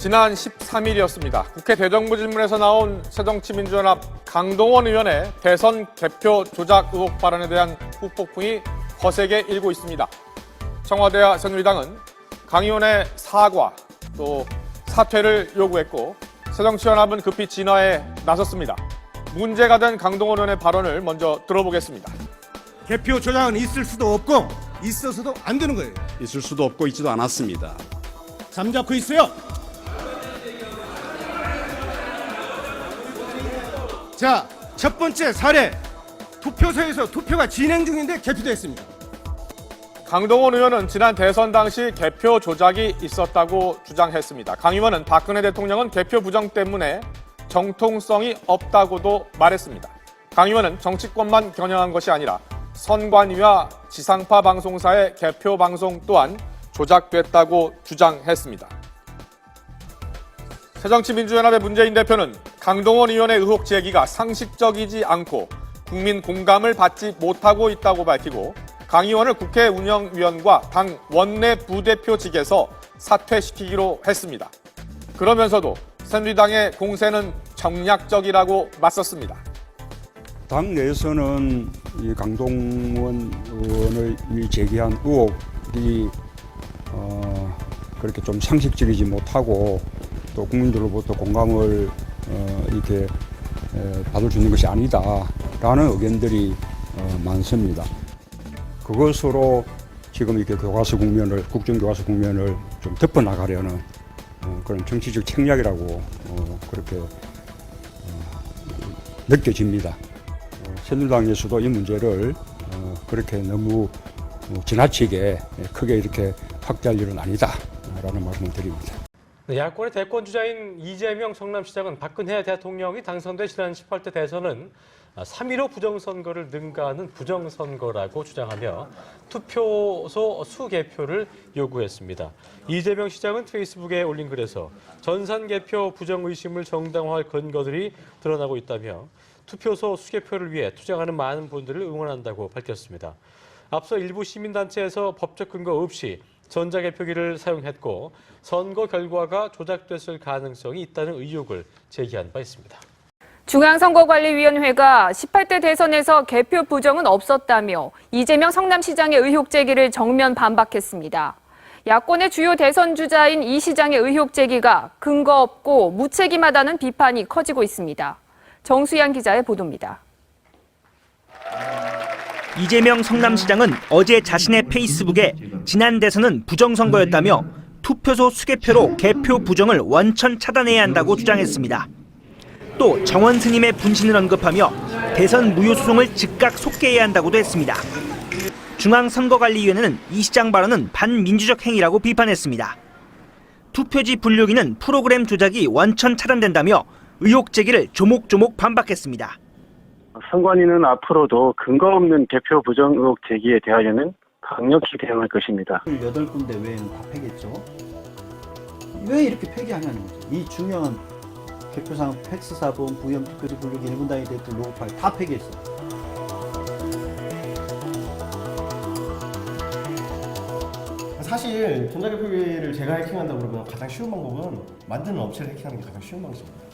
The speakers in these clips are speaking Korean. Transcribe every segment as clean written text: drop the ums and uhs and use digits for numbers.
지난 13일이었습니다. 국회 대정부질문에서 나온 새정치민주연합 강동원 의원의 대선 개표 조작 의혹 발언에 대한 후폭풍이 거세게 일고 있습니다. 청와대와 새누리당은 강 의원의 사과 또 사퇴를 요구했고 새정치연합은 급히 진화에 나섰습니다. 문제가 된 강동원 의원의 발언을 먼저 들어보겠습니다. 개표 조작은 있을 수도 없고 있어서도 안 되는 거예요. 있을 수도 없고 있지도 않았습니다. 잠자코 있어요. 자, 첫 번째 사례. 투표소에서 투표가 진행 중인데 개표됐습니다. 강동원 의원은 지난 대선 당시 개표 조작이 있었다고 주장했습니다. 강 의원은 박근혜 대통령은 개표 부정 때문에 정통성이 없다고도 말했습니다. 강 의원은 정치권만 겨냥한 것이 아니라 선관위와 지상파 방송사의 개표 방송 또한 조작됐다고 주장했습니다. 새정치민주연합의 문재인 대표는 강동원 의원의 의혹 제기가 상식적이지 않고 국민 공감을 받지 못하고 있다고 밝히고 강 의원을 국회 운영위원과 당 원내 부대표직에서 사퇴시키기로 했습니다. 그러면서도 새누리당의 공세는 정략적이라고 맞섰습니다. 당 내에서는 이 강동원 의원의 제기한 의혹이 그렇게 좀 상식적이지 못하고 또 국민들로부터 공감을 이렇게 받을 수 있는 것이 아니다라는 의견들이 많습니다. 그것으로 지금 이렇게 교과서 국면을 국정교과서 국면을 좀 덮어나가려는 그런 정치적 책략이라고 그렇게 느껴집니다. 새누리당에서도 이 문제를 그렇게 너무 지나치게 크게 이렇게 확대할 일은 아니다라는 말씀을 드립니다. 야권의 대권 주자인 이재명 성남시장은 박근혜 대통령이 당선돼 지난 18대 대선은 3.15 부정선거를 능가하는 부정선거라고 주장하며 투표소 수개표를 요구했습니다. 이재명 시장은 페이스북에 올린 글에서 전산개표 부정의심을 정당화할 근거들이 드러나고 있다며 투표소 수개표를 위해 투쟁하는 많은 분들을 응원한다고 밝혔습니다. 앞서 일부 시민단체에서 법적 근거 없이 전자개표기를 사용했고 선거 결과가 조작됐을 가능성이 있다는 의혹을 제기한 바 있습니다. 중앙선거관리위원회가 18대 대선에서 개표 부정은 없었다며 이재명 성남시장의 의혹 제기를 정면 반박했습니다. 야권의 주요 대선 주자인 이 시장의 의혹 제기가 근거 없고 무책임하다는 비판이 커지고 있습니다. 정수양 기자의 보도입니다. 이재명 성남시장은 어제 자신의 페이스북에 지난 대선은 부정선거였다며 투표소 수개표로 개표 부정을 원천 차단해야 한다고 주장했습니다. 또 정원 스님의 분신을 언급하며 대선 무효 소송을 즉각 속개해야 한다고도 했습니다. 중앙선거관리위원회는 이 시장 발언은 반민주적 행위라고 비판했습니다. 투표지 분류기는 프로그램 조작이 원천 차단된다며 의혹 제기를 조목조목 반박했습니다. 선관위는 앞으로도 근거 없는 개표 부정 의혹 제기에 대하여는 강력히 대응할 것입니다. 8군데 외에는 다 폐기했죠. 왜 이렇게 폐기하냐는 거죠. 이 중요한 개표상 팩스사본, 부영 투표지 분류기, 1분 단위 대표 로고 파일 다 폐기했어요. 사실 전자개표기를 제가 해킹한다고 그러면 가장 쉬운 방법은 만드는 업체를 해킹하는 게 가장 쉬운 방식입니다.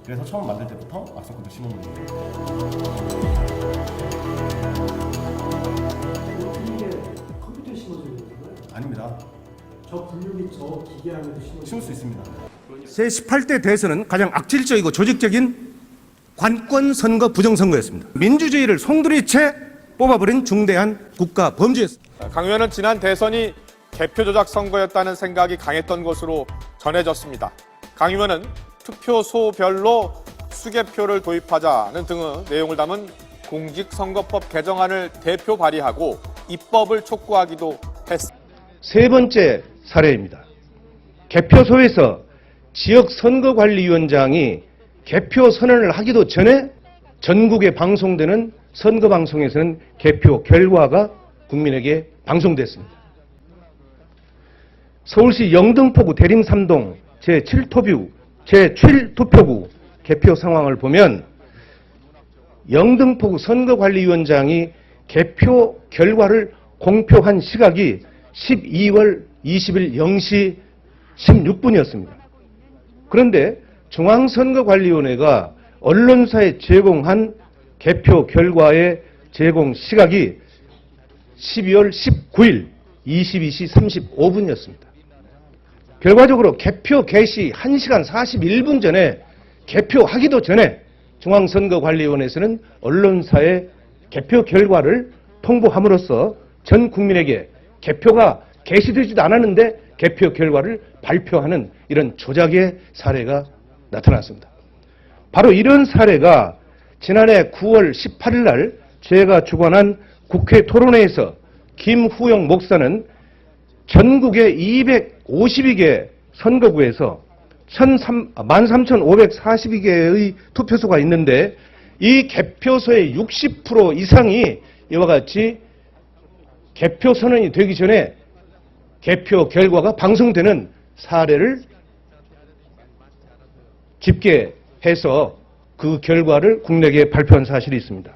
그래서 처음 만들 때부터 악성코드 심어놓는 거예요. 컴퓨터에 심어주는 건가요? 아닙니다. 저 분류기 저 기계 안에도 심을 수 있습니다. 제18대 대선은 가장 악질적이고 조직적인 관권 선거 부정선거였습니다. 민주주의를 송두리째 뽑아버린 중대한 국가 범죄였습니다. 강 의원은 지난 대선이 개표 조작 선거였다는 생각이 강했던 것으로 전해졌습니다. 강 의원은 투표소별로 수개표를 도입하자는 등의 내용을 담은 공직선거법 개정안을 대표 발의하고 입법을 촉구하기도 했습니다. 세 번째 사례입니다. 개표소에서 지역선거관리위원장이 개표 선언을 하기도 전에 전국에 방송되는 선거방송에서는 개표 결과가 국민에게 방송됐습니다. 서울시 영등포구 대림삼동 제7투표구 개표 상황을 보면 영등포구 선거관리위원장이 개표 결과를 공표한 시각이 12월 20일 0시 16분이었습니다. 그런데 중앙선거관리위원회가 언론사에 제공한 개표 결과의 제공 시각이 12월 19일 22시 35분이었습니다. 결과적으로 개표 개시 1시간 41분 전에 개표하기도 전에 중앙선거관리위원회에서는 언론사에 개표 결과를 통보함으로써 전 국민에게 개표가 개시되지도 않았는데 개표 결과를 발표하는 이런 조작의 사례가 나타났습니다. 바로 이런 사례가 지난해 9월 18일 날 제가 주관한 국회 토론회에서 김후영 목사는 전국의 252개 선거구에서 13,542개의 투표소가 있는데 이 개표소의 60% 이상이 이와 같이 개표 선언이 되기 전에 개표 결과가 방송되는 사례를 집계해서 그 결과를 국내에 발표한 사실이 있습니다.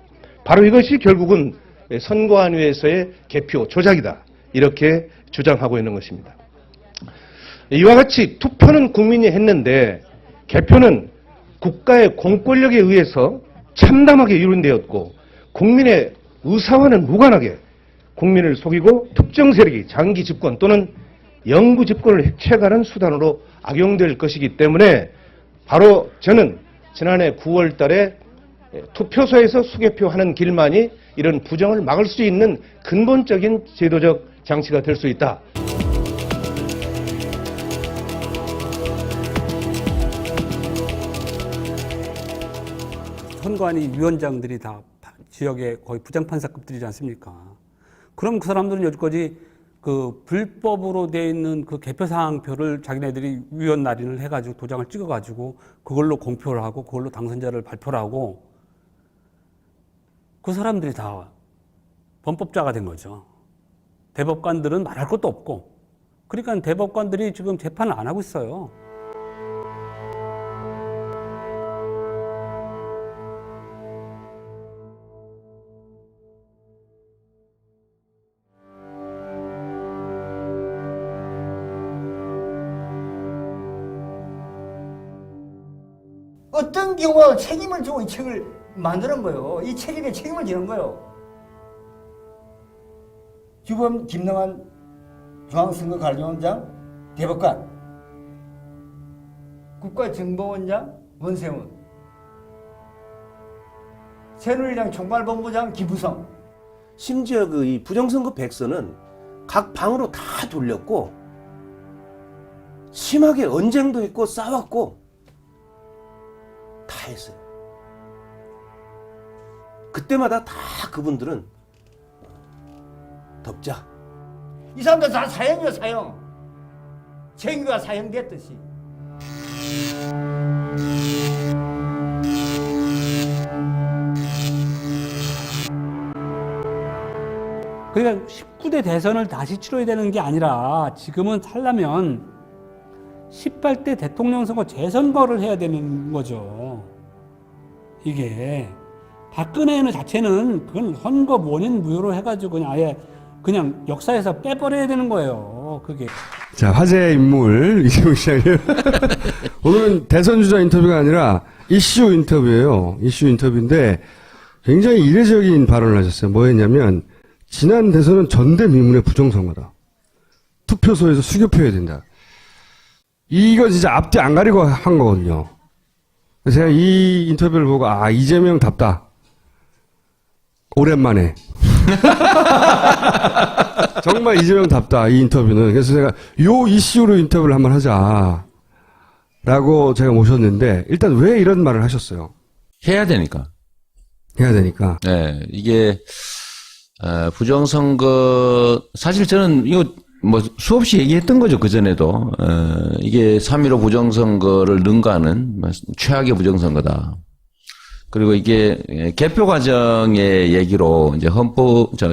바로 이것이 결국은 선관위에서의 개표 조작이다. 이렇게 주장하고 있는 것입니다. 이와 같이 투표는 국민이 했는데 개표는 국가의 공권력에 의해서 참담하게 이룬되었고 국민의 의사와는 무관하게 국민을 속이고 특정 세력이 장기 집권 또는 영구 집권을 해체하는 수단으로 악용될 것이기 때문에 바로 저는 지난해 9월 달에 투표소에서 수개표하는 길만이 이런 부정을 막을 수 있는 근본적인 제도적 장치가 될 수 있다. 선관위 위원장들이 다 지역의 거의 부장판사급들이지 않습니까? 그럼 그 사람들은 여기까지 그 불법으로 돼 있는 그 개표사항표를 자기네들이 위원 날인을 해가지고 도장을 찍어가지고 그걸로 공표를 하고 그걸로 당선자를 발표를 하고 그 사람들이 다 범법자가 된 거죠. 대법관들은 말할 것도 없고 그러니까 대법관들이 지금 재판을 안 하고 있어요. 어떤 경우가 책임을 지고 이 책을 만드는 거예요. 이 책임에 책임을 지는 거예요. 주범 김능한 중앙선거관리위원장, 대법관, 국가정보원장 원세훈, 새누리당 총괄본부장 김부성. 심지어 그 이 부정선거 백서는 각 방으로 다 돌렸고 심하게 언쟁도 했고 싸웠고 다 했어요. 그때마다 다 그분들은 덮자. 이 사람들 다 사형이요, 사형. 정규가 사형됐듯이. 그러니까 19대 대선을 다시 치러야 되는 게 아니라 지금은 살려면 18대 대통령 선거 재선거를 해야 되는 거죠. 이게 박근혜는 자체는 그건 선거 원인 무효로 해가지고 그냥 아예 그냥 역사에서 빼버려야 되는 거예요. 그게. 자, 화제의 인물 이재명 시장님. 오늘은 대선 주자 인터뷰가 아니라 이슈 인터뷰예요. 이슈 인터뷰인데 굉장히 이례적인 발언을 하셨어요. 뭐였냐면 지난 대선은 전대미문의 부정선거다. 투표소에서 수개표해야 된다. 이거 진짜 앞뒤 안 가리고 한 거거든요. 제가 이 인터뷰를 보고 이재명답다. 오랜만에. 정말 이재명답다, 이 인터뷰는. 그래서 제가 요 이슈로 인터뷰를 한번 하자라고 제가 모셨는데 일단 왜 이런 말을 하셨어요? 해야 되니까. 해야 되니까. 네, 이게 부정선거 사실 저는 이거 뭐 수없이 얘기했던 거죠, 그전에도. 이게 3.15 부정선거를 능가하는 최악의 부정선거다. 그리고 이게 개표 과정의 얘기로 이제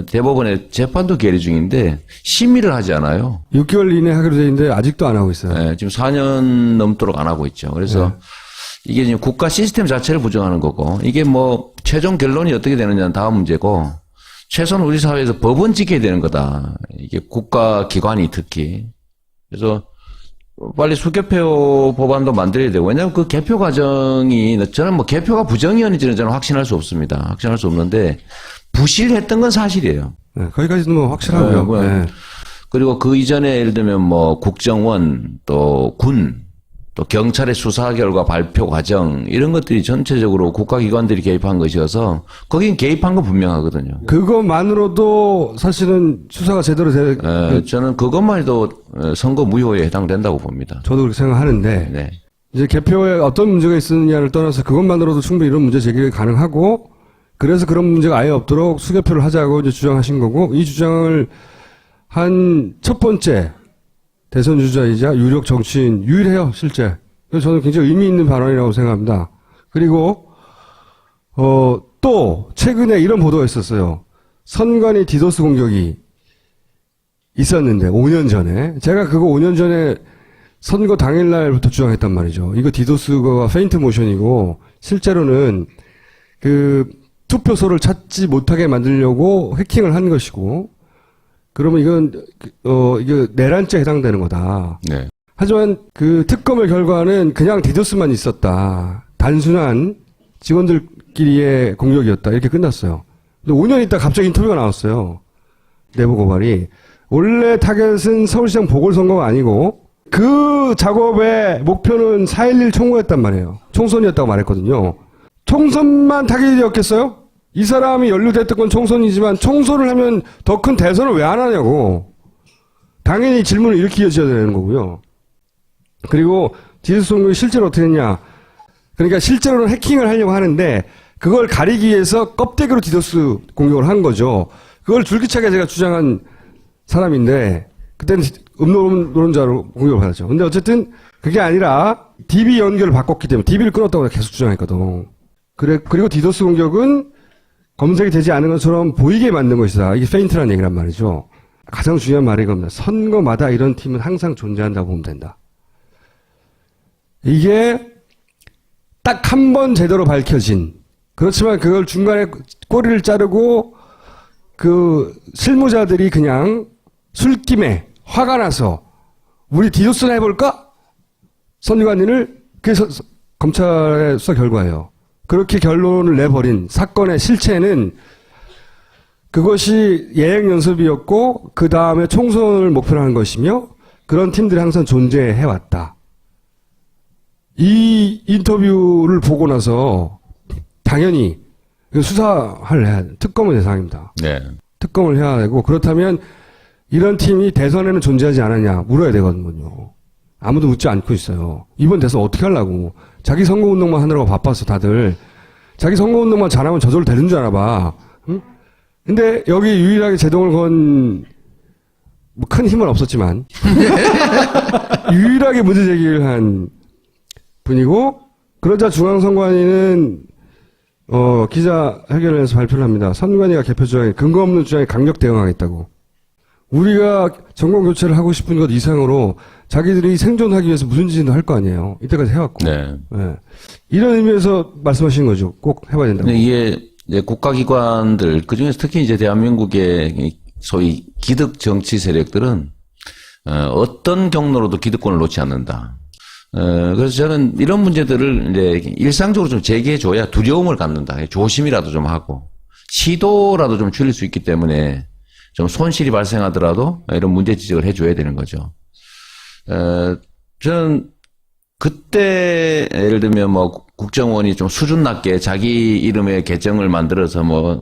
대법원의 재판도 계류 중인데 심의를 하지 않아요. 6개월 이내 하기로 돼 있는데 아직도 안 하고 있어요. 네, 지금 4년 넘도록 안 하고 있죠. 그래서 이게 지금 국가 시스템 자체를 부정하는 거고 이게 뭐 최종 결론이 어떻게 되느냐는 다음 문제고 최소한 우리 사회에서 법은 지켜야 되는 거다. 이게 국가 기관이 특히. 그래서 빨리 수개표 법안도 만들어야 되고, 왜냐하면 그 개표 과정이, 저는 뭐 개표가 부정이었는지는 저는 확신할 수 없습니다. 확신할 수 없는데, 부실했던 건 사실이에요. 네, 거기까지는 뭐 확실하고요. 네. 그리고 그 이전에 예를 들면 뭐 국정원, 또 군, 또 경찰의 수사 결과 발표 과정, 이런 것들이 전체적으로 국가기관들이 개입한 것이어서, 거긴 개입한 건 분명하거든요. 그것만으로도 사실은 수사가 제대로 저는 그것만 해도 선거 무효에 해당된다고 봅니다. 저도 그렇게 생각하는데, 네. 이제 개표에 어떤 문제가 있었느냐를 떠나서 그것만으로도 충분히 이런 문제 제기가 가능하고, 그래서 그런 문제가 아예 없도록 수개표를 하자고 이제 주장하신 거고, 이 주장을 한 첫 번째 대선 주자이자 유력 정치인, 유일해요, 실제. 그래서 저는 굉장히 의미 있는 발언이라고 생각합니다. 그리고, 또, 최근에 이런 보도가 있었어요. 선관위 디도스 공격이 있었는데, 5년 전에. 제가 그거 5년 전에 선거 당일날부터 주장했단 말이죠. 이거 디도스가 페인트 모션이고, 실제로는 그 투표소를 찾지 못하게 만들려고 해킹을 한 것이고, 그러면 이건 이게 내란죄에 해당되는 거다. 네. 하지만 그 특검의 결과는 그냥 디도스만 있었다. 단순한 직원들끼리의 공격이었다. 이렇게 끝났어요. 근데 5년 있다 갑자기 인터뷰가 나왔어요. 내부 고발이. 원래 타겟은 서울시장 보궐선거가 아니고 그 작업의 목표는 4.11 총무였단 말이에요. 총선이었다고 말했거든요. 총선만 타겟이었겠어요? 이 사람이 연루됐던 건 총선이지만 총선을 하면 더 큰 대선을 왜 안 하냐고. 당연히 질문을 이렇게 이어져야 되는 거고요. 그리고 디도스 공격이 실제로 어떻게 했냐. 그러니까 실제로는 해킹을 하려고 하는데 그걸 가리기 위해서 껍데기로 디도스 공격을 한 거죠. 그걸 줄기차게 제가 주장한 사람인데 그때는 음노론자로 공격을 받았죠. 근데 어쨌든 그게 아니라 DB 연결을 바꿨기 때문에 DB를 끊었다고 계속 주장했거든. 그리고 디도스 공격은 검색이 되지 않은 것처럼 보이게 만든 것이다. 이게 페인트라는 얘기란 말이죠. 가장 중요한 말이 이겁니다. 선거마다 이런 팀은 항상 존재한다고 보면 된다. 이게 딱 한 번 제대로 밝혀진, 그렇지만 그걸 중간에 꼬리를 자르고 그 실무자들이 그냥 술김에 화가 나서 우리 디도스나 해볼까? 선관위를, 그래서 검찰의 수사 결과예요. 그렇게 결론을 내버린 사건의 실체는 그것이 예행 연습이었고 그 다음에 총선을 목표로 한 것이며 그런 팀들이 항상 존재해왔다. 이 인터뷰를 보고 나서 당연히 수사를 해야 돼. 특검의 대상입니다. 네. 특검을 해야 되고 그렇다면 이런 팀이 대선에는 존재하지 않았냐 물어야 되거든요. 아무도 묻지 않고 있어요. 이번 대선 어떻게 하려고. 자기 선거운동만 하느라고 바빴어, 다들. 자기 선거운동만 잘하면 저절로 되는 줄 알아 봐. 응? 근데 여기 유일하게 제동을 건, 뭐 큰 힘은 없었지만, 유일하게 문제 제기를 한 분이고, 그러자 중앙선관위는, 기자회견을 해서 발표를 합니다. 선관위가 개표 주장에 근거 없는 주장에 강력 대응하겠다고. 우리가 정권 교체를 하고 싶은 것 이상으로 자기들이 생존하기 위해서 무슨 짓이든 할 거 아니에요. 이때까지 해왔고. 네. 네. 이런 의미에서 말씀하시는 거죠. 꼭 해봐야 된다고. 이게 이제 국가기관들, 그 중에서 특히 이제 대한민국의 소위 기득 정치 세력들은 어떤 경로로도 기득권을 놓지 않는다. 그래서 저는 이런 문제들을 이제 일상적으로 좀 제기해줘야 두려움을 갖는다. 조심이라도 좀 하고 시도라도 좀 줄일 수 있기 때문에 좀 손실이 발생하더라도 이런 문제 지적을 해줘야 되는 거죠. 저는 그때 예를 들면 뭐 국정원이 좀 수준 낮게 자기 이름의 계정을 만들어서 뭐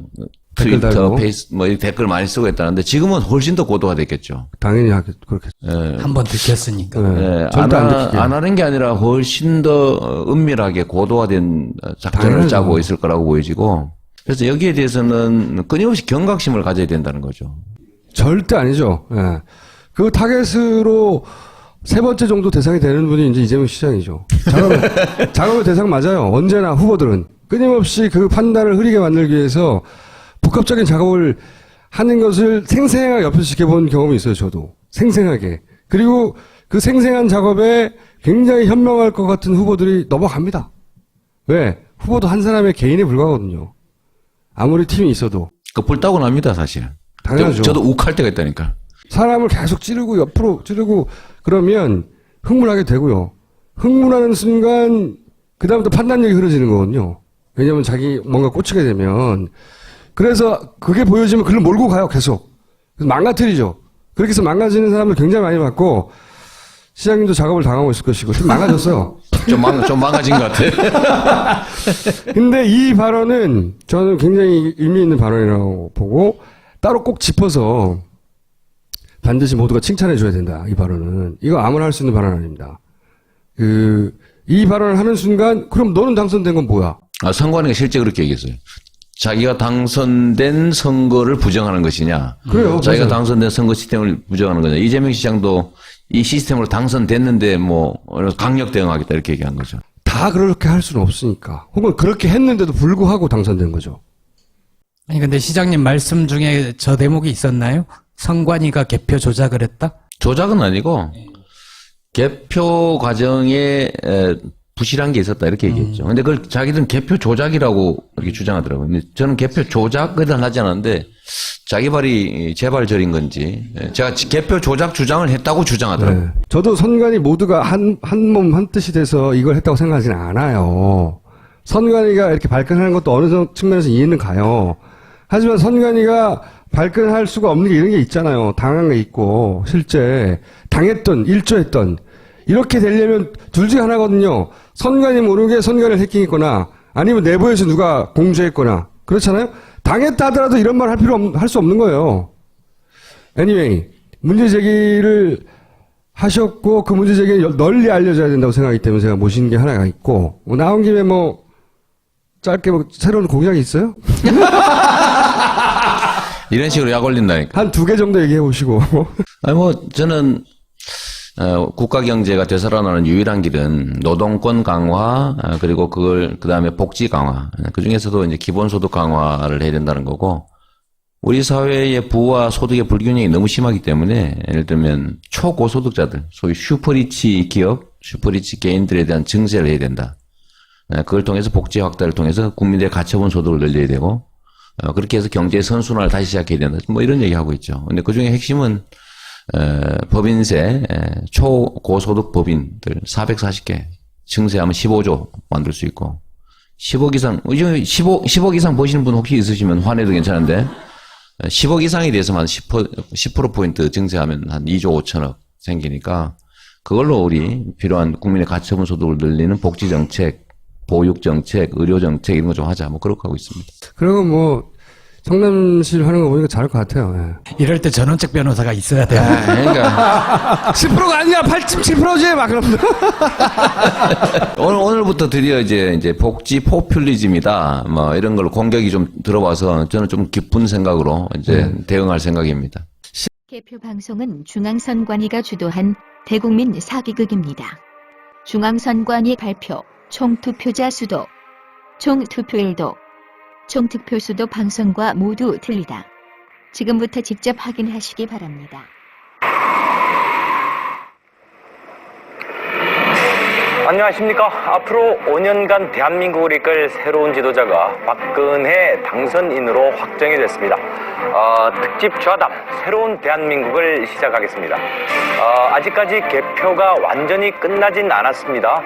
트위터, 페이스 뭐 댓글 많이 쓰고 했다는데 지금은 훨씬 더 고도화됐겠죠. 당연히 그렇겠죠. 한번 들켰으니까. 네. 안 하는 게 아니라 훨씬 더 은밀하게 고도화된 작전을 당연하죠. 짜고 있을 거라고 보여지고. 그래서 여기에 대해서는 끊임없이 경각심을 가져야 된다는 거죠. 절대 아니죠. 예. 그 타겟으로 세 번째 정도 대상이 되는 분이 이제 이재명 시장이죠. 작업의 대상 맞아요. 언제나 후보들은. 끊임없이 그 판단을 흐리게 만들기 위해서 복합적인 작업을 하는 것을 생생하게 옆에서 지켜본 경험이 있어요, 저도. 생생하게. 그리고 그 생생한 작업에 굉장히 현명할 것 같은 후보들이 넘어갑니다. 왜? 후보도 한 사람의 개인에 불과하거든요. 아무리 팀이 있어도. 불타고 납니다, 사실. 당연하죠. 저도 욱할 때가 있다니까. 사람을 계속 찌르고 옆으로 찌르고 그러면 흥분하게 되고요. 흥분하는 순간 그다음부터 판단력이 흐려지는 거거든요. 왜냐하면 자기 뭔가 꽂히게 되면. 그래서 그게 보여지면 글로 몰고 가요, 계속. 그래서 망가뜨리죠. 그렇게 해서 망가지는 사람들 굉장히 많이 봤고, 시장님도 작업을 당하고 있을 것이고, 좀 망가졌어요. 좀 망가진 것 같아. 근데 이 발언은 저는 굉장히 의미 있는 발언이라고 보고, 따로 꼭 짚어서 반드시 모두가 칭찬해 줘야 된다, 이 발언은. 이거 아무나 할 수 있는 발언 아닙니다. 이 발언을 하는 순간, 그럼 너는 당선된 건 뭐야? 선관위가 실제 그렇게 얘기했어요. 자기가 당선된 선거를 부정하는 것이냐. 그래요. 자기가 맞아요. 당선된 선거 시스템을 부정하는 거냐. 이재명 시장도 이 시스템으로 당선됐는데 강력 대응하겠다 이렇게 얘기한 거죠. 다 그렇게 할 수는 없으니까. 혹은 그렇게 했는데도 불구하고 당선된 거죠. 아니 근데 시장님 말씀 중에 저 대목이 있었나요? 선관위가 개표 조작을 했다? 조작은 아니고 개표 과정에 부실한 게 있었다 이렇게 얘기했죠. 근데 그걸 자기들은 개표 조작이라고 이렇게 주장하더라고요. 근데 저는 개표 조작을 하지 않았는데 자기 발이 제 발 저린 건지 제가 개표 조작 주장을 했다고 주장하더라고요. 네. 저도 선관위 모두가 한 몸 한 뜻이 돼서 이걸 했다고 생각하지는 않아요. 선관위가 이렇게 발끈하는 것도 어느 측면에서 이해는 가요. 하지만 선관위가 발끈할 수가 없는 게 이런 게 있잖아요. 당한 게 있고 실제 당했던 일조했던 이렇게 되려면 둘 중에 하나거든요. 선관위 모르게 선관위를 해킹했거나 아니면 내부에서 누가 공주했거나 그렇잖아요. 당했다 하더라도 이런 말 할 수 없는 거예요. Anyway, 문제 제기를 하셨고 그 문제 제기는 널리 알려져야 된다고 생각하기 때문에 제가 모신 게 하나가 있고 나온 김에 짧게 새로운 공약이 있어요? 이런 식으로 약 올린다니까. 한 2개 정도 얘기해 보시고. 아니 저는 국가 경제가 되살아나는 유일한 길은 노동권 강화 그리고 그다음에 복지 강화. 그 중에서도 이제 기본소득 강화를 해야 된다는 거고. 우리 사회의 부와 소득의 불균형이 너무 심하기 때문에 예를 들면 초고소득자들, 소위 슈퍼리치 기업, 슈퍼리치 개인들에 대한 증세를 해야 된다. 그걸 통해서 복지 확대를 통해서 국민들의 가처분 소득을 늘려야 되고 그렇게 해서 경제 선순환을 다시 시작해야 된다. 이런 얘기하고 있죠. 근데 그 중에 핵심은 법인세, 초고소득 법인들 440개 증세하면 15조 만들 수 있고 10억 이상, 10억 이상 버시는 분 혹시 있으시면 환해도 괜찮은데 10억 이상에 대해서만 10%포인트 증세하면 한 2조 5천억 생기니까 그걸로 우리 필요한 국민의 가처분 소득을 늘리는 복지 정책, 보육 정책, 의료 정책 이런 거 좀 하자. 그렇게 하고 있습니다. 그리고 성남시를 하는 거 보니까 잘할 것 같아요. 예. 이럴 때 전원책 변호사가 있어야 돼요. 그러니까 10%가 아니야 8.7%지 막 그러면. 오늘부터 드디어 이제 복지 포퓰리즘이다. 이런 걸 공격이 좀 들어와서 저는 좀 기쁜 생각으로 이제 대응할 생각입니다. 개표 방송은 중앙선관위가 주도한 대국민 사기극입니다. 중앙선관위 발표, 총투표자 수도, 총투표일도, 총투표수도 방송과 모두 틀리다. 지금부터 직접 확인하시기 바랍니다. 안녕하십니까. 앞으로 5년간 대한민국을 이끌 새로운 지도자가 박근혜 당선인으로 확정이 됐습니다. 특집 좌담 새로운 대한민국을 시작하겠습니다. 아직까지 개표가 완전히 끝나진 않았습니다.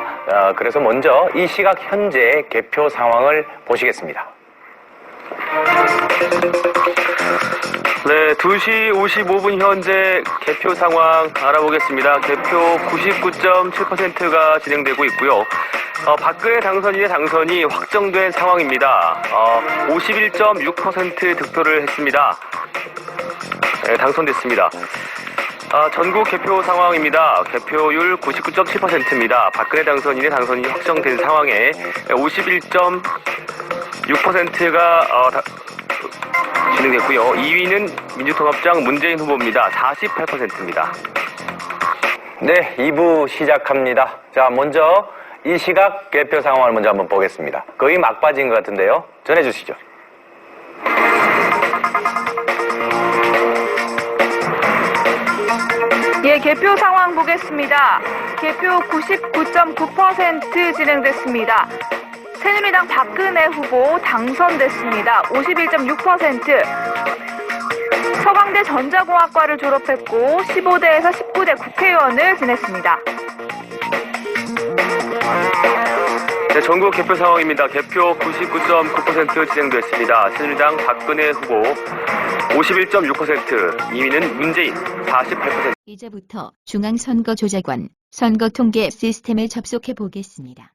그래서 먼저 이 시각 현재 개표 상황을 보시겠습니다. 네, 2시 55분 현재 개표 상황 알아보겠습니다. 개표 99.7%가 진행되고 있고요. 박근혜 당선인의 당선이 확정된 상황입니다. 51.6% 득표를 했습니다. 네, 당선됐습니다. 전국 개표 상황입니다. 개표율 99.7%입니다. 박근혜 당선인의 당선이 확정된 상황에 51.6%가 진행됐고요. 2위는 민주통합당 문재인 후보입니다. 48%입니다. 네, 2부 시작합니다. 자, 먼저 이 시각 개표 상황을 먼저 한번 보겠습니다. 거의 막바지인 것 같은데요. 전해주시죠. 예, 개표 상황 보겠습니다. 개표 99.9% 진행됐습니다. 새누리당 박근혜 후보 당선됐습니다. 51.6%. 서강대 전자공학과를 졸업했고 15대에서 19대 국회의원을 지냈습니다. 네, 전국 개표 상황입니다. 개표 99.9% 진행됐습니다. 새누리당 박근혜 후보 51.6%, 2위는 문재인 48%. 이제부터 중앙선거조작원 선거통계 시스템에 접속해 보겠습니다.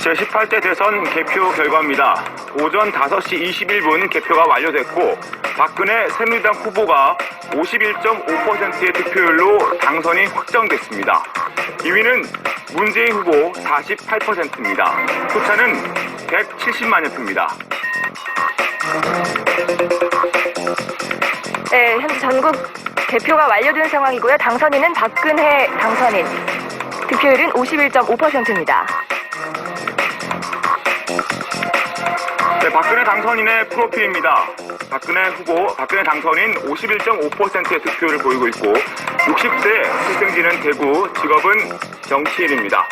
제18대 대선 개표 결과입니다. 오전 5시 21분 개표가 완료됐고 박근혜 새누리당 후보가 51.5%의 득표율로 당선이 확정됐습니다. 2위는 문재인 후보 48%입니다. 표차는 170만여 표입니다. 네, 현재 전국 개표가 완료된 상황이고요. 당선인은 박근혜 당선인. 득표율은 51.5%입니다. 네, 박근혜 당선인의 프로필입니다. 박근혜 당선인 51.5%의 득표를 보이고 있고 60세, 출생지는 대구, 직업은 정치인입니다.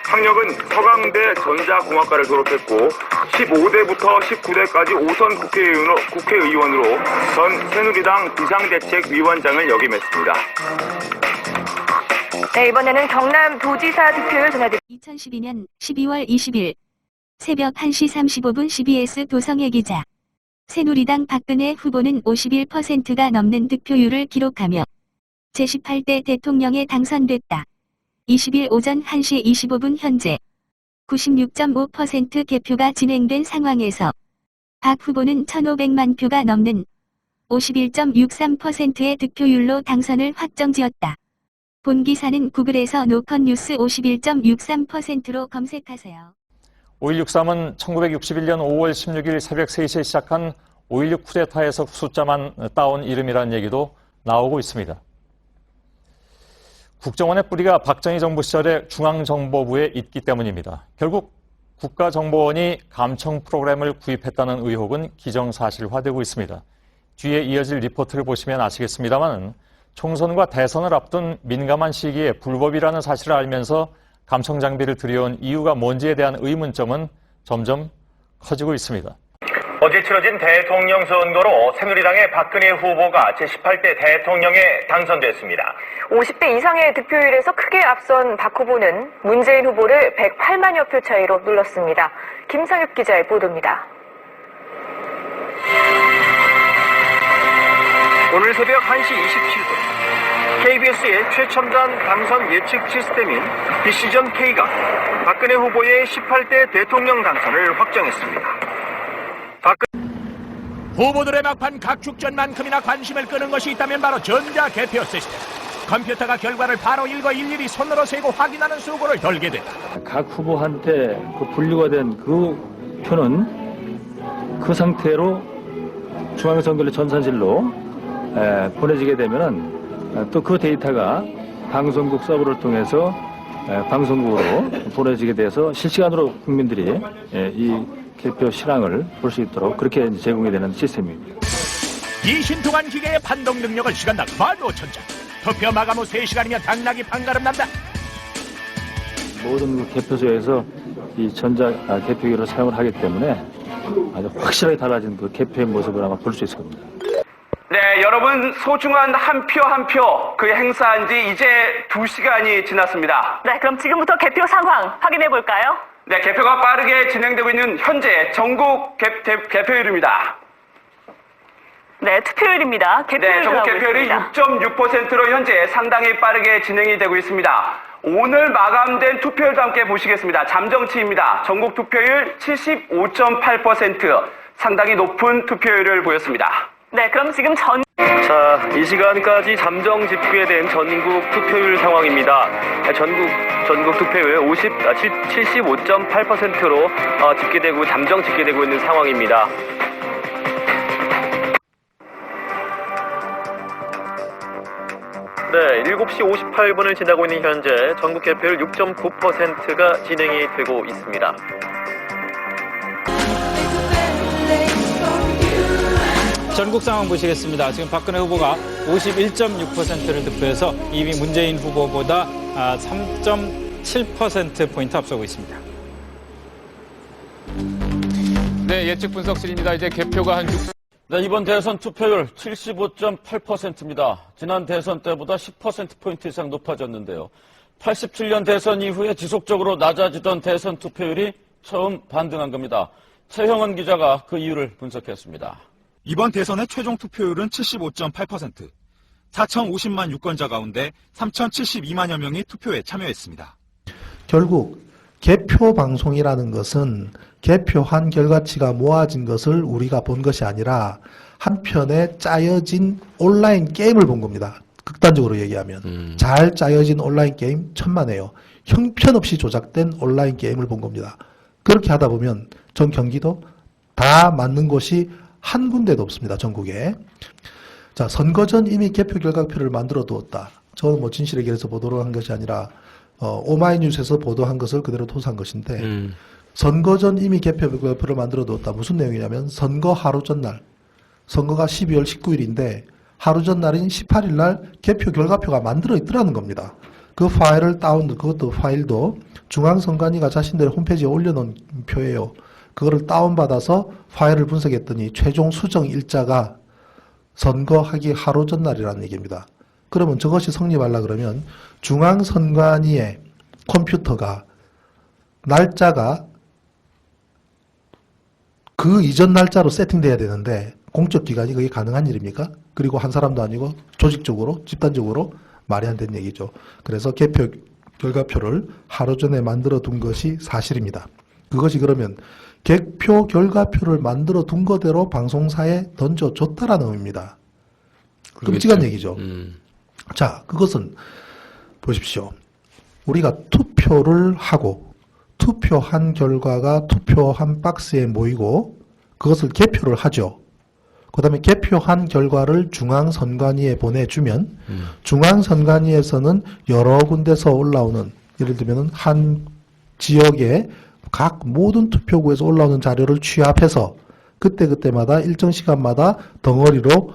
학력은 서강대 전자공학과를 졸업했고 15대부터 19대까지 5선 국회의원으로 전 새누리당 비상대책위원장을 역임했습니다. 네, 이번에는 경남도지사 득표율 전해드립니다. 2012년 12월 20일 새벽 1시 35분 CBS 도성애 기자. 새누리당 박근혜 후보는 51%가 넘는 득표율을 기록하며 제18대 대통령에 당선됐다. 20일 오전 1시 25분 현재 96.5% 개표가 진행된 상황에서 박 후보는 1,500만 표가 넘는 51.63%의 득표율로 당선을 확정지었다. 본 기사는 구글에서 노컷뉴스 51.63%로 검색하세요. 5.16.3은 1961년 5월 16일 새벽 3시에 시작한 5.16 쿠데타에서 숫자만 따온 이름이라는 얘기도 나오고 있습니다. 국정원의 뿌리가 박정희 정부 시절에 중앙정보부에 있기 때문입니다. 결국 국가정보원이 감청 프로그램을 구입했다는 의혹은 기정사실화되고 있습니다. 뒤에 이어질 리포트를 보시면 아시겠습니다만 총선과 대선을 앞둔 민감한 시기에 불법이라는 사실을 알면서 감청 장비를 들여온 이유가 뭔지에 대한 의문점은 점점 커지고 있습니다. 어제 치러진 대통령 선거로 새누리당의 박근혜 후보가 제18대 대통령에 당선됐습니다. 50대 이상의 득표율에서 크게 앞선 박 후보는 문재인 후보를 108만여 표 차이로 눌렀습니다. 김상엽 기자의 보도입니다. 오늘 새벽 1시 27분 KBS의 최첨단 당선 예측 시스템인 디시전 K가 박근혜 후보의 18대 대통령 당선을 확정했습니다. 후보들의 막판 각축전만큼이나 관심을 끄는 것이 있다면 바로 전자개표 시스템. 컴퓨터가 결과를 바로 읽어 일일이 손으로 세고 확인하는 수고를 덜게 된다. 각 후보한테 그 분류가 된 그 표는 그 상태로 중앙선거일 전산실로 보내지게 되면은 또 그 데이터가 방송국 서버를 통해서 방송국으로 보내지게 돼서 실시간으로 국민들이 이 개표 실황을 볼 수 있도록 그렇게 이제 제공이 되는 시스템입니다. 이 신통한 기계의 판독 능력을 시간당 15,000장. 투표 마감 후 3시간이면 당락이 판가름난다. 모든 그 개표소에서 이 전자 개표기를 사용을 하기 때문에 아주 확실하게 달라진 그 개표의 모습을 아마 볼 수 있을 겁니다. 네, 여러분 소중한 한 표 한 표 그 행사한 지 이제 2시간이 지났습니다. 네, 그럼 지금부터 개표 상황 확인해 볼까요? 네, 개표가 빠르게 진행되고 있는 현재 전국 개표율입니다. 네, 투표율입니다. 개표율 네, 전국 개표율이 6.6%로 현재 상당히 빠르게 진행이 되고 있습니다. 오늘 마감된 투표율도 함께 보시겠습니다. 잠정치입니다. 전국 투표율 75.8%, 상당히 높은 투표율을 보였습니다. 네, 그럼 지금 자, 이 시간까지 잠정 집계된 전국 투표율 상황입니다. 전국 투표율 75.8%로 집계되고 잠정 집계되고 있는 상황입니다. 네, 7시 58분을 지나고 있는 현재 전국 개표율 6.9%가 진행이 되고 있습니다. 전국 상황 보시겠습니다. 지금 박근혜 후보가 51.6%를 득표해서 2위 문재인 후보보다 3.7%포인트 앞서고 있습니다. 네, 예측 분석실입니다. 이제 개표가 한 6... 네, 이번 대선 투표율 75.8%입니다. 지난 대선 때보다 10%포인트 이상 높아졌는데요. 87년 대선 이후에 지속적으로 낮아지던 대선 투표율이 처음 반등한 겁니다. 최형원 기자가 그 이유를 분석했습니다. 이번 대선의 최종 투표율은 75.8%. 4,050만 유권자 가운데 3,072만여 명이 투표에 참여했습니다. 결국 개표 방송이라는 것은 개표한 결과치가 모아진 것을 우리가 본 것이 아니라 한편에 짜여진 온라인 게임을 본 겁니다. 극단적으로 얘기하면 잘 짜여진 온라인 게임 천만에요. 형편없이 조작된 온라인 게임을 본 겁니다. 그렇게 하다 보면 전 경기도 다 맞는 곳이 한 군데도 없습니다. 전국에. 자, 선거 전 이미 개표 결과표를 만들어 두었다. 저는 뭐 진실의 길에서 보도를 한 것이 아니라 오마이뉴스에서 보도한 것을 그대로 토스한 것인데 선거 전 이미 개표 결과표를 만들어 두었다. 무슨 내용이냐면 선거 하루 전날, 선거가 12월 19일인데 하루 전날인 18일 날 개표 결과표가 만들어 있더라는 겁니다. 그 파일을 그것도 파일도 중앙선관위가 자신들의 홈페이지에 올려놓은 표예요. 그거를 다운받아서 파일을 분석했더니 최종 수정 일자가 선거하기 하루 전날이라는 얘기입니다. 그러면 저것이 성립하려 그러면 중앙선관위의 컴퓨터가 날짜가 그 이전 날짜로 세팅돼야 되는데 공적기관이 그게 가능한 일입니까? 그리고 한 사람도 아니고 조직적으로 집단적으로 말이 안 되는 얘기죠. 그래서 개표 결과표를 하루 전에 만들어 둔 것이 사실입니다. 그것이 그러면 개표 결과표를 만들어 둔 거대로 방송사에 던져줬다라는 의미입니다. 끔찍한 얘기죠. 자, 그것은 보십시오. 우리가 투표를 하고 투표한 결과가 투표한 박스에 모이고 그것을 개표를 하죠. 그 다음에 개표한 결과를 중앙선관위에 보내주면 중앙선관위에서는 여러 군데서 올라오는 예를 들면 한 지역의 각 모든 투표구에서 올라오는 자료를 취합해서 그때그때마다 일정 시간마다 덩어리로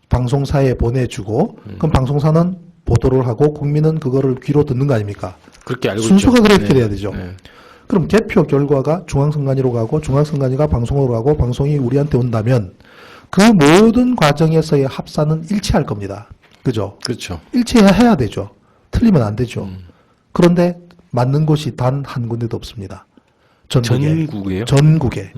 방송사에 보내주고 그럼 방송사는 보도를 하고 국민은 그거를 귀로 듣는 거 아닙니까? 그렇게 알고 순서가 있죠. 그렇게 네. 돼야 되죠. 네. 그럼 개표 결과가 중앙선관위로 가고 중앙선관위가 방송으로 가고 방송이 우리한테 온다면 그 모든 과정에서의 합산은 일치할 겁니다. 그죠? 그렇죠. 일치해야 되죠. 틀리면 안 되죠. 그런데 맞는 곳이 단 한 군데도 없습니다. 전국이에요? 전국에.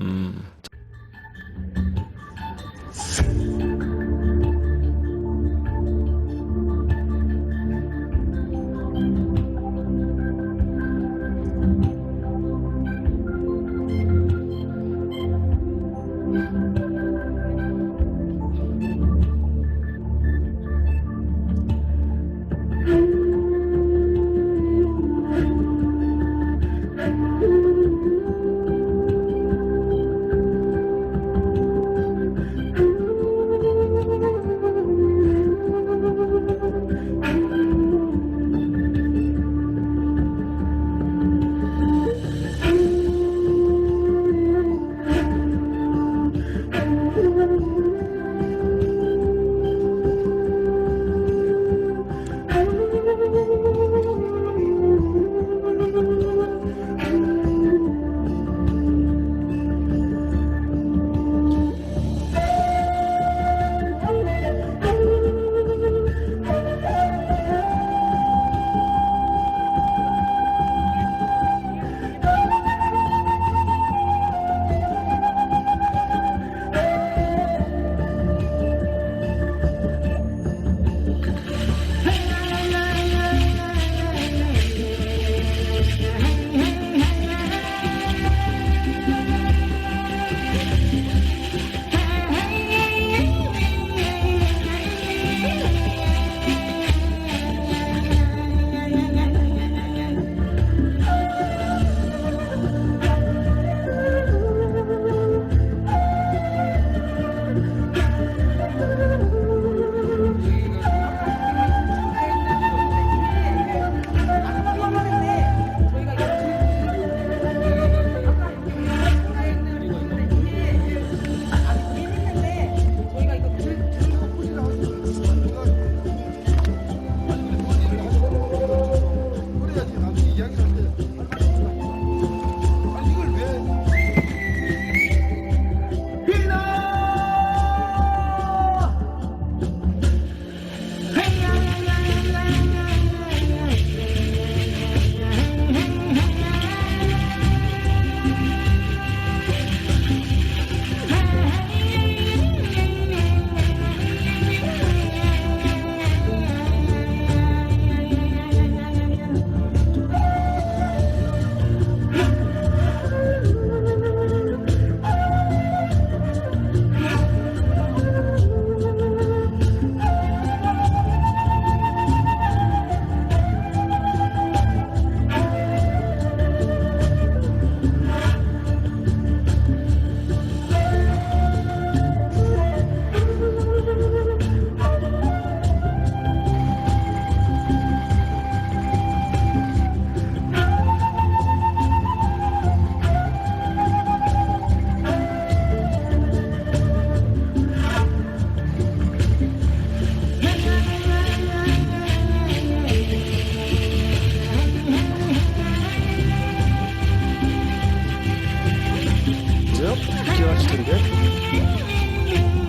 있어요? 기어하시던데?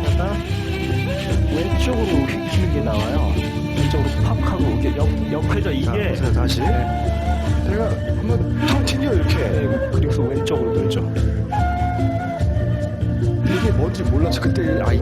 약간 왼쪽으로 휙길게 나와요. 왼쪽으로 팍 하고 이렇게 옆에져 이게. 자, 다시. 제가 한번 턱 튀겨 이렇게. 그리고서 왼쪽으로 돌죠. 이게 뭔지 몰라서 그때 아이.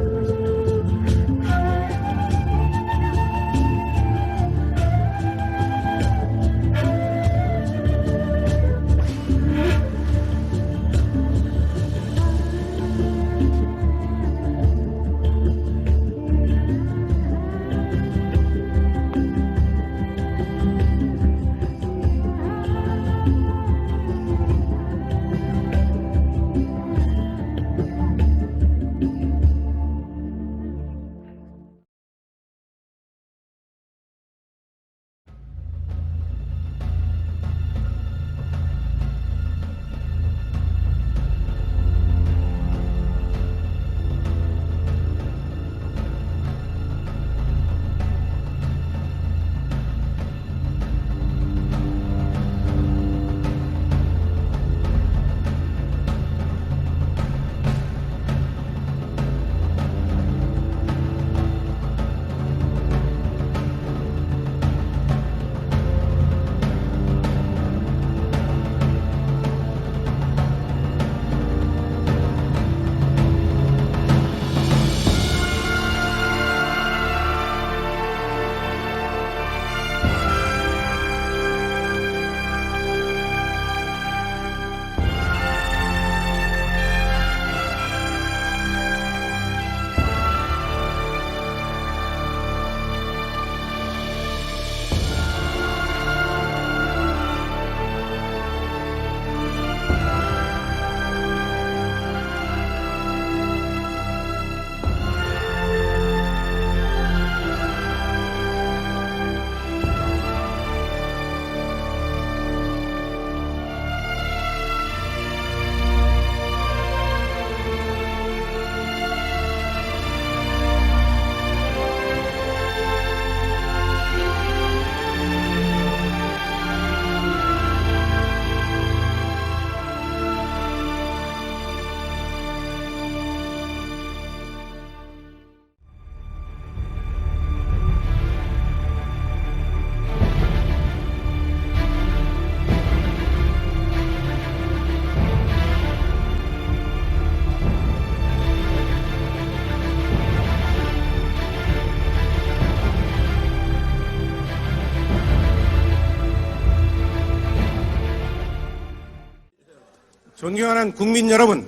존경하는 국민 여러분,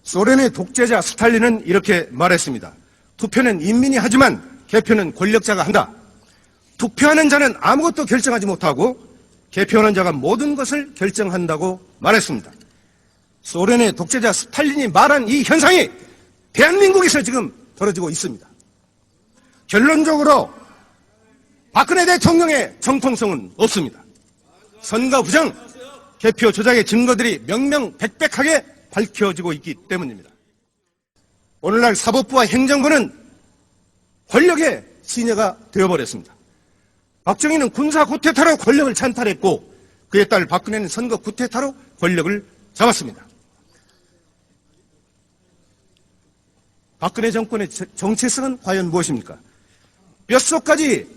소련의 독재자 스탈린은 이렇게 말했습니다. 투표는 인민이 하지만 개표는 권력자가 한다. 투표하는 자는 아무것도 결정하지 못하고 개표하는 자가 모든 것을 결정한다고 말했습니다. 소련의 독재자 스탈린이 말한 이 현상이 대한민국에서 지금 벌어지고 있습니다. 결론적으로 박근혜 대통령의 정통성은 없습니다. 선거 부정, 개표 조작의 증거들이 명명백백하게 밝혀지고 있기 때문입니다. 오늘날 사법부와 행정부는 권력의 시녀가 되어버렸습니다. 박정희는 군사 쿠데타로 권력을 찬탈했고 그에 따라 박근혜는 선거 쿠데타로 권력을 잡았습니다. 박근혜 정권의 정체성은 과연 무엇입니까? 뼛속까지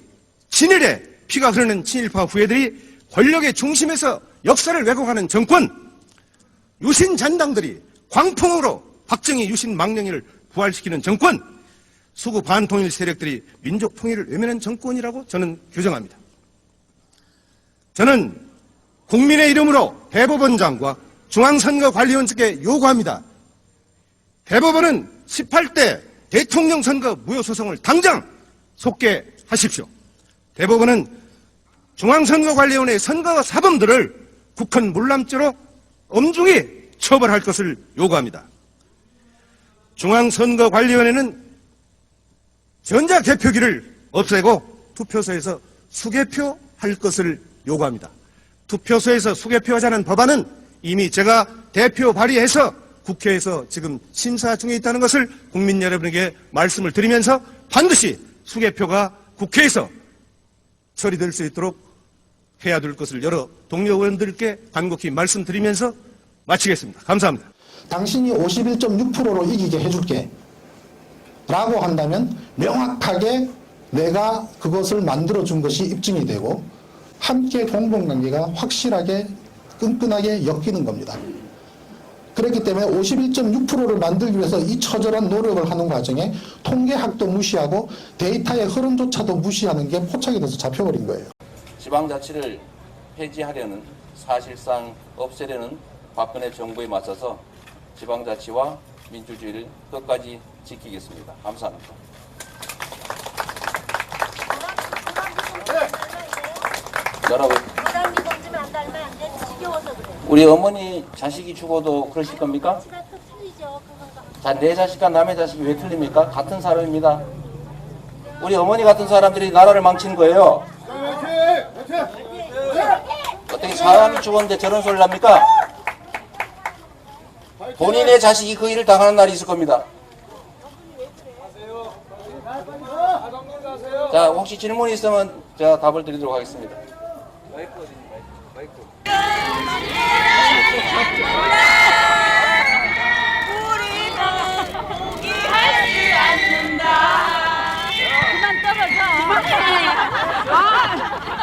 친일에 피가 흐르는 친일파 후예들이 권력의 중심에서 역사를 왜곡하는 정권, 유신 잔당들이 광풍으로 박정희 유신 망령이를 부활시키는 정권, 수구 반통일 세력들이 민족 통일을 외면한 정권이라고 저는 규정합니다. 저는 국민의 이름으로 대법원장과 중앙선거관리위원장께 요구합니다. 대법원은 18대 대통령 선거 무효 소송을 당장 속개하십시오. 대법원은 중앙선거관리위원회의 선거 사범들을 국헌 물람죄로 엄중히 처벌할 것을 요구합니다. 중앙선거관리위원회는 전자개표기를 없애고 투표소에서 수개표할 것을 요구합니다. 투표소에서 수개표하자는 법안은 이미 제가 대표 발의해서 국회에서 지금 심사 중에 있다는 것을 국민 여러분에게 말씀을 드리면서 반드시 수개표가 국회에서 처리될 수 있도록 해야 될 것을 여러 동료 의원들께 간곡히 말씀드리면서 마치겠습니다. 감사합니다. 당신이 51.6%로 이기게 해줄게 라고 한다면 명확하게 내가 그것을 만들어준 것이 입증이 되고 함께 공범관계가 확실하게 끈끈하게 엮이는 겁니다. 그렇기 때문에 51.6%를 만들기 위해서 이 처절한 노력을 하는 과정에 통계학도 무시하고 데이터의 흐름조차도 무시하는 게 포착이 돼서 잡혀버린 거예요. 지방자치를 폐지하려는, 사실상 없애려는 박근혜 정부에 맞서서 지방자치와 민주주의를 끝까지 지키겠습니다. 감사합니다. 여러분, 우리 어머니 자식이 죽어도 그러실 겁니까? 자, 내 자식과 남의 자식이 왜 틀립니까? 같은 사람입니다. 우리 어머니 같은 사람들이 나라를 망치는 거예요. 어떻게 사람이 죽었는데 저런 소리를 합니까? 본인의 자식이 그 일을 당하는 날이 있을 겁니다. 자, 혹시 질문이 있으면 제가 답을 드리도록 하겠습니다.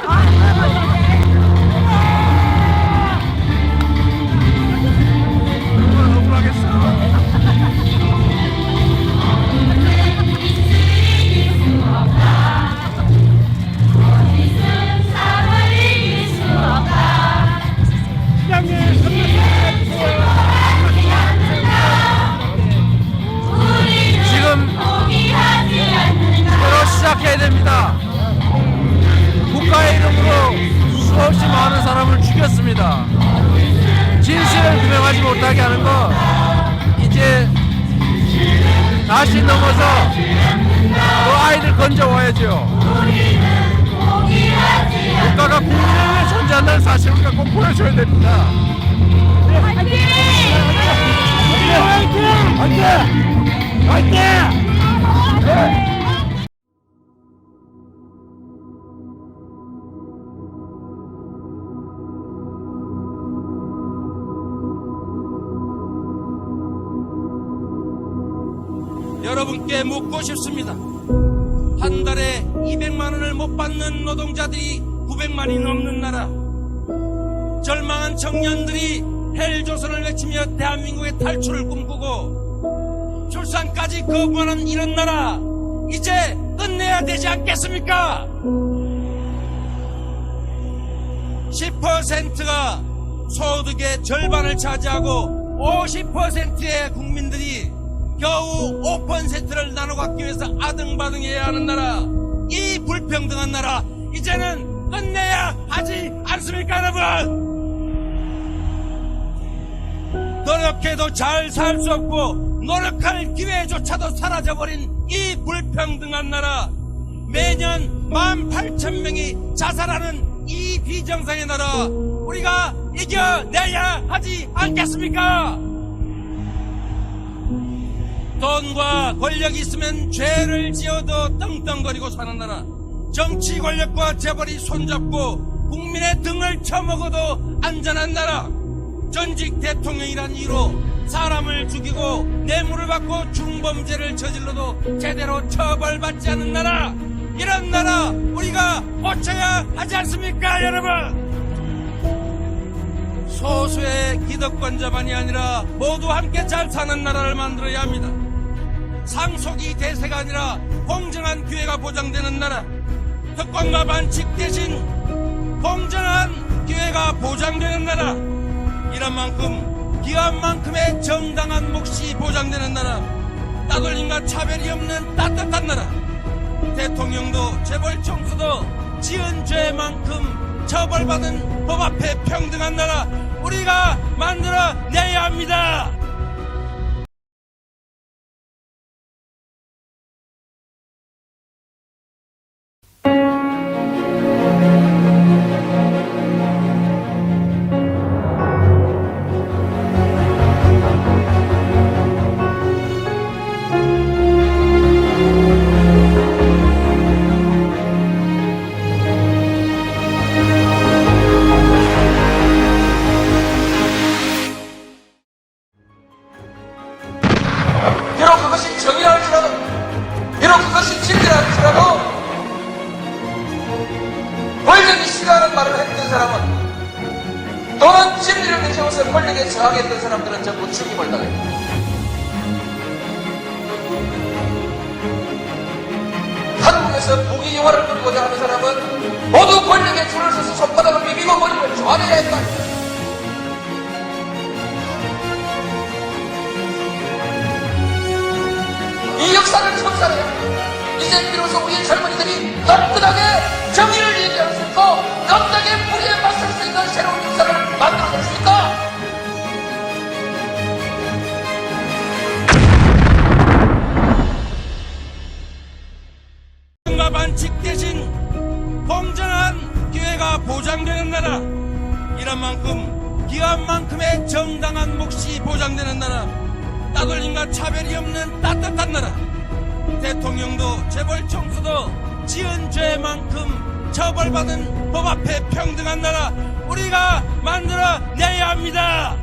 그만 떨어져. 지금 바로 시작해야 됩니다. 국가의 이름으로 수없이 많은 사람을 죽였습니다. 진실을 규명하지 못하게 하는 거 이제 다시 넘어서 그 아이들 건져와야죠. 국가가 국민을 위해 존재한다는 사실을 우리가 꼭 보여줘야 됩니다. 화이팅! 화이팅! 화이팅! 여러분께 묻고 싶습니다. 한 달에 200만 원을 못 받는 노동자들이 900만이 넘는 나라, 절망한 청년들이 헬조선을 외치며 대한민국의 탈출을 꿈꾸고 출산까지 거부하는 이런 나라, 이제 끝내야 되지 않겠습니까? 10%가 소득의 절반을 차지하고 50%의 국민들이 겨우 5%를 나눠 갖기 위해서 아등바등해야 하는 나라, 이 불평등한 나라 이제는 끝내야 하지 않습니까, 여러분? 노력해도 잘 살 수 없고 노력할 기회조차도 사라져버린 이 불평등한 나라, 매년 18,000명이 자살하는 이 비정상의 나라, 우리가 이겨내야 하지 않겠습니까? 돈과 권력이 있으면 죄를 지어도 떵떵거리고 사는 나라, 정치 권력과 재벌이 손잡고 국민의 등을 쳐먹어도 안전한 나라, 전직 대통령이란 이유로 사람을 죽이고 뇌물을 받고 중범죄를 저질러도 제대로 처벌받지 않는 나라, 이런 나라 우리가 고쳐야 하지 않습니까, 여러분? 소수의 기득권자만이 아니라 모두 함께 잘 사는 나라를 만들어야 합니다. 상속이 대세가 아니라 공정한 기회가 보장되는 나라, 특권과 반칙 대신 공정한 기회가 보장되는 나라, 이런 만큼 기한 만큼의 정당한 몫이 보장되는 나라, 따돌림과 차별이 없는 따뜻한 나라, 대통령도 재벌 총수도 지은 죄만큼 처벌받은 법 앞에 평등한 나라 우리가 만들어내야 합니다. 비록 그것이 정의라 할지라도, 비록 그것이 진리라 할지라도, 권력이 싫어하는 말을 했던 사람은, 또는 진리를 내세워서 권력에 저항했던 사람들은 전부 죽임을 당합니다. 한국에서 부귀영화를 누리고자 하는 사람은 모두 권력에 줄을 서서 손바닥을 비비고 머리를 조아려야 한다. 이 역사를 청산해야 합니다. 이제 비로소 우리 젊은이들이 떳떳하게 정의를 얘기할 수 있고 떳떳하게 불의에 맞설 수 있는 새로운 역사를 만들어낼 수 있다. 반칙 대신 공정한 기회가 보장되는 나라, 이런 만큼 기업만큼의 정당한 몫이 보장되는 나라, 따돌림과 차별이 없는 따뜻한 나라, 대통령도 재벌 총수도 지은 죄만큼 처벌받은 법 앞에 평등한 나라, 우리가 만들어내야 합니다.